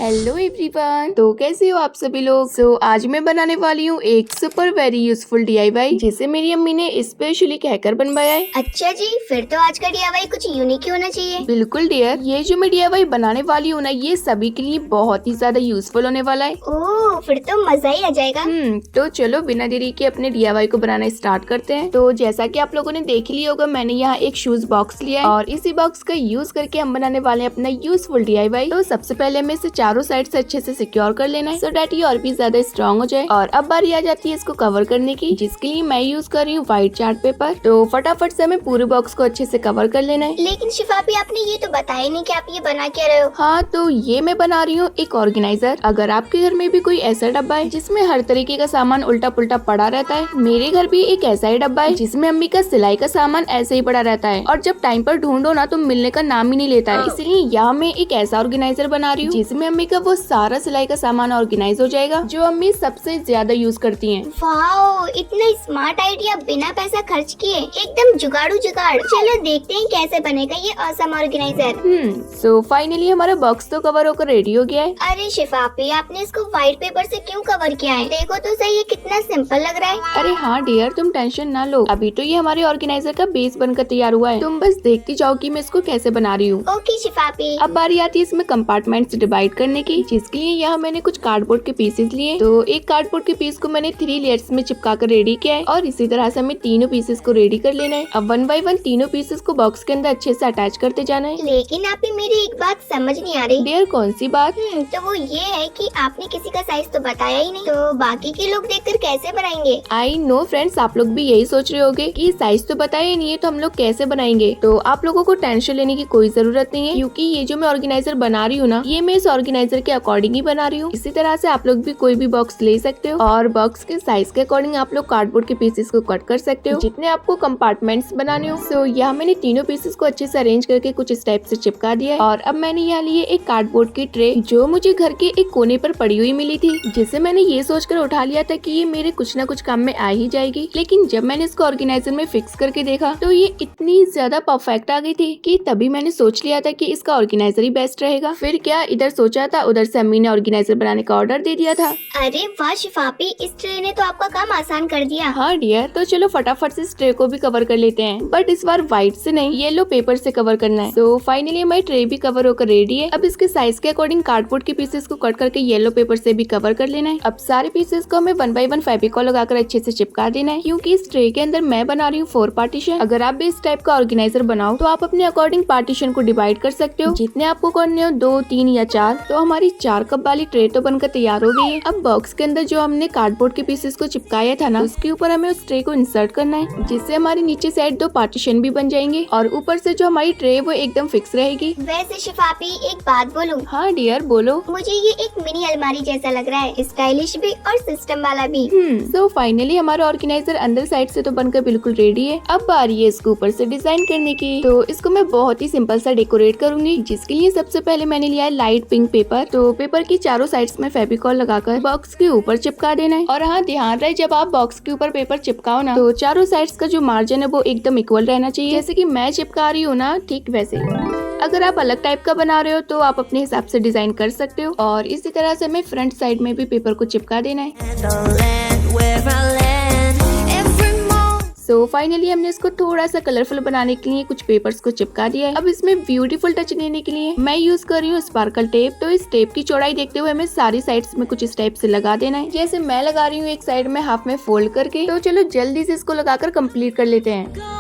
Hello everyone, तो कैसे हो आप सभी लोग। आज मैं बनाने वाली हूँ एक सुपर वेरी यूजफुल DIY जिसे मेरी अम्मी ने स्पेशली कहकर बनवाया है। अच्छा जी, फिर तो आज का DIY कुछ यूनिक ही होना चाहिए। बिल्कुल डियर, ये जो मैं DIY बनाने वाली हूँ ना, ये सभी के लिए बहुत ही ज्यादा यूजफुल होने वाला है। ओह, फिर तो मजा ही आ जाएगा। तो चलो बिना देरी के अपने DIY को बनाना स्टार्ट करते हैं। तो जैसा कि आप लोगों ने देख लिया होगा, मैंने यहाँ एक शूज बॉक्स लिया है और इसी बॉक्स का यूज करके हम बनाने वाले हैं अपना यूजफुल DIY। तो सबसे पहले हमें इसे चारों साइड से अच्छे से सिक्योर कर लेना है सो डैट ये और भी ज्यादा स्ट्रॉन्ग हो जाए। और अब बारी आ जाती है इसको कवर करने की, जिसके लिए मैं यूज कर रही हूँ व्हाइट चार्ट पेपर। तो फटाफट से हमें पूरे बॉक्स को अच्छे से कवर कर लेना है। लेकिन शिफापी, आपने ये तो बताया नहीं कि आप ये बना क्या रहे हो। हाँ, तो ये मैं बना रही हूँ एक ऑर्गेनाइजर। अगर आपके घर में भी कोई ऐसा डब्बा है जिसमें हर तरीके का सामान उल्टा पुल्टा पड़ा रहता है, मेरे घर भी एक ऐसा ही डब्बा है जिसमें अम्मी का सिलाई का सामान ऐसे ही पड़ा रहता है और जब टाइम पर ढूंढो ना तो मिलने का नाम ही नहीं लेता है। इसलिए यहाँ मैं एक ऐसा ऑर्गेनाइजर बना रही हूँ जिसमें अम्मी का वो सारा सिलाई का सामान ऑर्गेनाइज हो जाएगा जो अम्मी सबसे ज्यादा यूज करती हैं। वाओ, इतना स्मार्ट आइडिया बिना पैसा खर्च किए, एकदम जुगाड़ू जुगाड़। चलो देखते हैं कैसे बनेगा ये ऑसम ऑर्गेनाइजर। सो फाइनली हमारा बॉक्स तो कवर होकर रेडी हो गया है। अरे शिफापी, आपने इसको व्हाइट पेपर से क्यों कवर किया है? देखो तो सही, ये कितना सिंपल लग रहा है। अरे हाँ डियर, तुम टेंशन ना लो, अभी तो ये हमारे ऑर्गेनाइजर का बेस बनकर तैयार हुआ है। तुम बस देखती जाओ कि मैं इसको कैसे बना रही हूँ। ओके शिफापी। अब बारी आती है इसमें कंपार्टमेंट्स डिवाइड करने की, जिसके लिए यहाँ मैंने कुछ कार्डबोर्ड के पीसेस लिए। तो एक कार्डबोर्ड के पीस को मैंने 3 लेयर्स में चिपका कर रेडी किया है और इसी तरह से हमें तीनों पीसेस को रेडी कर लेना है। अब 1 बाय 1 तीनों पीसेस को बॉक्स के अंदर अच्छे से अटैच करते जाना है। लेकिन आप ही, मेरी एक बात समझ नहीं आ रही। डियर कौन सी बात? तो वो ये है कि आपने किसी का साइज तो बताया ही नहीं, तो बाकी के लोग देखकर कैसे बनाएंगे? आई नो फ्रेंड्स, आप लोग भी यही सोच रहे होगे कि साइज तो बताया ही नहीं है तो हम लोग कैसे बनाएंगे। तो आप लोगों को टेंशन लेने की कोई जरूरत नहीं है, क्योंकि ये जो मैं ऑर्गेनाइजर बना रही हूँ ना, ये मैं इस ऑर्गेनाइजर के अकॉर्डिंग ही बना रही हूँ। इसी तरह से आप लोग भी कोई भी बॉक्स ले सकते हो और बॉक्स के साइज के अकॉर्डिंग आप लोग कार्डबोर्ड के पीसेस को कट कर सकते हो जितने आपको कंपार्टमेंट्स बनाने हो। सो यहाँ मैंने तीनों पीसेस को अच्छे से अरेंज करके कुछ इस टाइप से चिपका दिया है। और अब मैंने यहाँ लिए एक कार्डबोर्ड की ट्रे जो मुझे घर के एक कोने पर पड़ी हुई मिली थी, जिसे मैंने ये सोचकर उठा लिया था कि ये मेरे कुछ ना कुछ काम में आ ही जाएगी। लेकिन जब मैंने इसको ऑर्गेनाइजर में फिक्स करके देखा तो ये इतनी ज्यादा परफेक्ट आ गई थी कि तभी मैंने सोच लिया था कि इसका ऑर्गेनाइजर ही बेस्ट रहेगा। फिर क्या, इधर सोचा था उधर से अम्मी ने ऑर्गेनाइजर बनाने का ऑर्डर दे दिया था। अरे वाह शिफापी, इस ट्रे ने तो आपका काम आसान कर दिया। हाँ डियर, तो चलो फटाफट से इस ट्रे को भी कवर कर लेते हैं, बट इस बार व्हाइट से नहीं, येलो पेपर से कवर करना है। तो फाइनली हमारी ट्रे भी कवर होकर रेडी है। अब इसके साइज के अकॉर्डिंग कार्डबोर्ड के पीसेस को कट करके येलो पेपर से भी कवर कर लेना है। अब सारे पीसेस को हमें 1 बाय 1 फेविकॉल लगाकर अच्छे से चिपका देना है, क्योंकि इस ट्रे के अंदर मैं बना रही हूँ 4 पार्टीशन। अगर आप भी इस टाइप का ऑर्गेनाइजर बनाओ तो आप अपने अकॉर्डिंग पार्टीशन को डिवाइड कर सकते हो, जितने आपको करने हो, 2, 3 या 4। तो हमारी 4 कप वाली ट्रे तो बनकर तैयार हो गई है। अब बॉक्स के अंदर जो हमने कार्डबोर्ड के पीसेस को चिपकाया था ना, उसके ऊपर हमें उस ट्रे को इंसर्ट करना है, जिससे हमारी नीचे साइड 2 पार्टीशन भी बन जाएंगे और ऊपर से जो हमारी ट्रे वो एकदम फिक्स रहेगी। वैसे शिफापी, एक बात बोलूं? हाँ डियर बोलो। मुझे ये एक मिनी अलमारी जैसा लग रहा है, स्टाइलिश भी और सिस्टम वाला भी। सो फाइनली हमारा ऑर्गेनाइजर अंदर साइड से तो बनकर बिल्कुल रेडी है। अब बारी है इसको ऊपर से डिजाइन करने की। तो इसको मैं बहुत ही सिंपल सा डेकोरेट करूंगी, जिसके लिए सबसे पहले मैंने लिया है लाइट पिंक पेपर। तो पेपर की चारों साइड्स में फेविकॉल लगाकर बॉक्स के ऊपर चिपका देना है। और हाँ, ध्यान रहे जब आप बॉक्स के ऊपर पेपर चिपकाओ ना, तो चारों साइड्स का जो मार्जिन है वो एकदम इक्वल रहना चाहिए। जैसे कि मैं चिपका रही हूँ ना, ठीक वैसे। अगर आप अलग टाइप का बना रहे हो तो आप अपने हिसाब से डिजाइन कर सकते हो। और इसी तरह से हमें फ्रंट साइड में भी पेपर को चिपका देना है। तो फाइनली हमने इसको थोड़ा सा कलरफुल बनाने के लिए कुछ पेपर्स को चिपका दिया है। अब इसमें ब्यूटीफुल टच देने के लिए मैं यूज कर रही हूँ स्पार्कल टेप। तो इस टेप की चौड़ाई देखते हुए हमें सारी साइड्स में कुछ इस टाइप से लगा देना है, जैसे मैं लगा रही हूँ एक साइड में हाफ में फोल्ड करके। तो चलो जल्दी से इसको लगाकर कंप्लीट कर लेते हैं।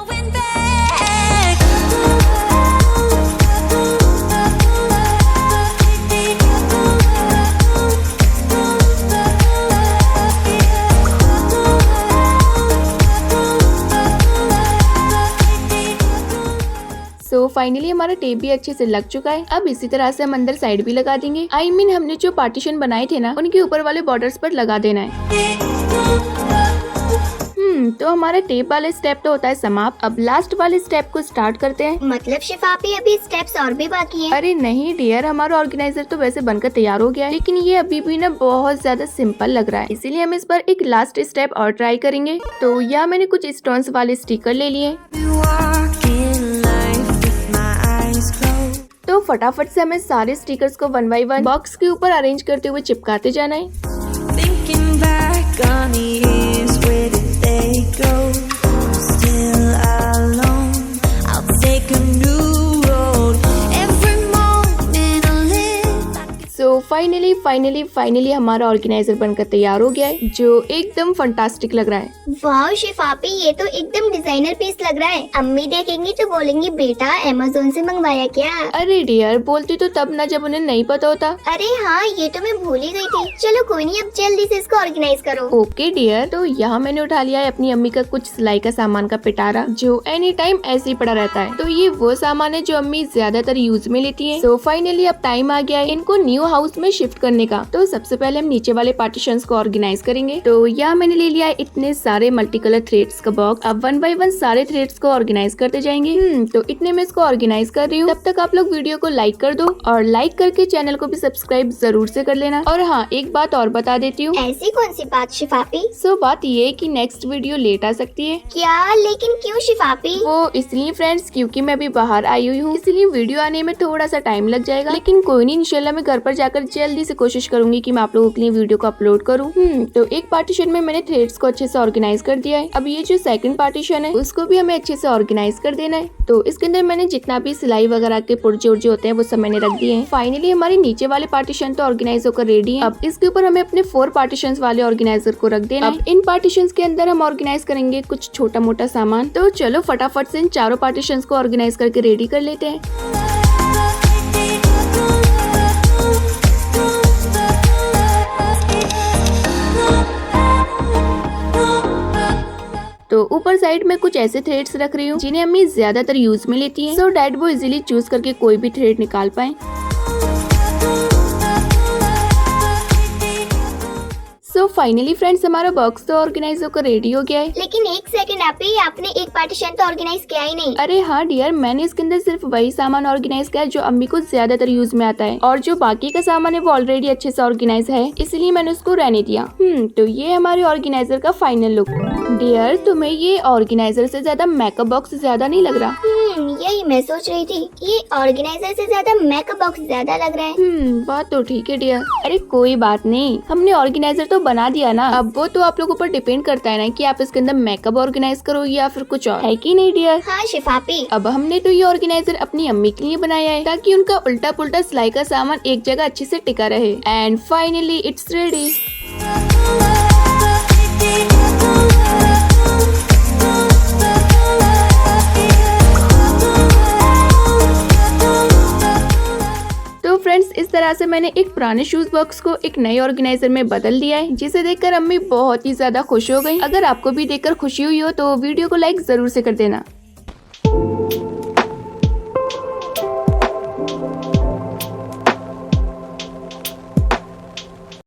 तो फाइनली हमारा टेप भी अच्छे से लग चुका है। अब इसी तरह से हम अंदर साइड भी लगा देंगे। आई मीन हमने जो पार्टीशन बनाए थे ना, उनके ऊपर वाले बॉर्डर्स पर लगा देना है। तो हमारा टेप वाले स्टेप तो होता है समाप्त। अब लास्ट वाले स्टेप को स्टार्ट करते हैं। मतलब शिफापी, अभी स्टेप्स और भी बाकी हैं? अरे नहीं डियर, हमारा ऑर्गेनाइजर तो वैसे बनकर तैयार हो गया है, लेकिन ये अभी भी ना बहुत ज्यादा सिंपल लग रहा है, इसीलिए हम इस पर एक लास्ट स्टेप और ट्राई करेंगे। तो यहाँ मैंने कुछ स्टोन्स वाले स्टिकर ले लिए। तो तो फटाफट से हमें सारे स्टिकर्स को 1 बाय 1 बॉक्स के ऊपर अरेंज करते हुए चिपकाते जाना है। Thinking back on the years, where did they go? Still alone, I'll take a new road. Every moment I live. So finally हमारा ऑर्गेनाइजर बनकर तैयार हो गया है, जो एकदम फंटास्टिक लग रहा है। वाह शिफापी, ये तो एकदम डिजाइनर पीस लग रहा है। अम्मी देखेंगी तो बोलेंगी बेटा अमेज़न से मंगवाया क्या। अरे डियर, बोलती तो तब ना जब उन्हें नहीं पता होता। अरे हाँ, ये तो मैं भूल ही गई थी। चलो कोई नहीं, अब जल्दी से इसको ऑर्गेनाइज करो। ओके डियर, तो यहाँ मैंने उठा लिया है अपनी अम्मी का कुछ सिलाई का सामान का पिटारा, जो एनी टाइम ऐसे ही पड़ा रहता है। तो ये वो सामान है जो अम्मी ज्यादातर यूज में लेती है। सो फाइनली अब टाइम आ गया है इनको न्यू हाउस में शिफ्ट करने का। तो सबसे पहले हम नीचे वाले पार्टीशंस को ऑर्गेनाइज करेंगे। तो यहाँ मैंने ले लिया है इतने सारे मल्टी कलर थ्रेड्स का बॉक्स। अब 1 बाय 1 सारे थ्रेड्स को ऑर्गेनाइज करते जाएंगे। तो इतने में इसको ऑर्गेनाइज कर रही हूँ। तब तक आप लोग वीडियो को लाइक कर दो और लाइक करके चैनल को भी सब्सक्राइब जरूर से कर लेना। और हाँ, एक बात और बता देती हूँ। ऐसी कौन सी बात शिफापी? सो बात ये है कि नेक्स्ट वीडियो लेट आ सकती है। क्या? लेकिन क्यों शिफापी? वो इसलिए फ्रेंड्स, क्योंकि मैं अभी बाहर आई हुई हूँ, इसलिए वीडियो आने में थोड़ा सा टाइम लग जाएगा। लेकिन कोई नहीं, इंशाल्लाह मैं घर पर जाकर जल्दी से कोशिश करूंगी कि मैं आप लोगों के लिए वीडियो को अपलोड करूँ। तो एक पार्टीशन में मैंने थ्रेड्स को अच्छे से ऑर्गेनाइज कर दिया है। अब ये जो सेकंड पार्टीशन है उसको भी हमें अच्छे से ऑर्गेनाइज कर देना है। तो इसके अंदर मैंने जितना भी सिलाई वगैरह के पुर्जे उर्जे होते हैं वो सब मैंने रख दिए हैं। फाइनली हमारे नीचे वाले पार्टीशन तो ऑर्गेनाइज होकर रेडी है। अब इसके ऊपर हमें अपने 4 पार्टीशन वाले ऑर्गेनाइजर को रख देना है। अब इन पार्टीशन के अंदर हम ऑर्गेनाइज करेंगे कुछ छोटा मोटा सामान। तो चलो फटाफट से इन चारों पार्टीशन को ऑर्गेनाइज करके रेडी कर लेते हैं। तो ऊपर साइड में कुछ ऐसे थ्रेड्स रख रही हूँ जिन्हें अम्मी ज्यादातर यूज में लेती हैं, सो डैड वो इजीली चूज करके कोई भी थ्रेड निकाल पाए। सो फाइनली फ्रेंड्स, हमारा बॉक्स तो ऑर्गेनाइज होकर रेडी हो गया है। लेकिन एक सेकंड आपी, आपने एक पार्टीशन तो ऑर्गेनाइज किया ही नहीं। अरे हाँ डियर, मैंने इसके अंदर सिर्फ वही सामान ऑर्गेनाइज किया जो अम्मी को ज्यादातर यूज में आता है, और जो बाकी का सामान है वो ऑलरेडी अच्छे से ऑर्गेनाइज है, इसलिए मैंने उसको रहने दिया। तो ये हमारे ऑर्गेनाइजर का फाइनल लुक। डियर, तुम्हें ये ऑर्गेनाइजर से ज्यादा मेकअप बॉक्स ज्यादा नहीं लग रहा? यही मैं सोच रही थी, ये ऑर्गेनाइजर से ज्यादा मेकअप बॉक्स ज्यादा लग रहा है। बात तो ठीक है डियर। अरे कोई बात नहीं, हमने ऑर्गेनाइजर तो बना दिया ना। अब वो तो आप लोगों पर डिपेंड करता है ना कि आप इसके अंदर मेकअप ऑर्गेनाइज करो या फिर कुछ और, है कि नहीं डियर? हाँ शिफापी। अब हमने तो ये ऑर्गेनाइजर अपनी अम्मी के लिए बनाया है ताकि उनका उल्टा पुल्टा सिलाई का सामान एक जगह अच्छे से टिका रहे। And finally it's ready. Friends, इस तरह से मैंने एक पुराने शूज बॉक्स को एक नए ऑर्गेनाइजर में बदल दिया है, जिसे देखकर अम्मी बहुत ही ज्यादा खुश हो गई। अगर आपको भी देखकर खुशी हुई हो तो वीडियो को लाइक जरूर से कर देना।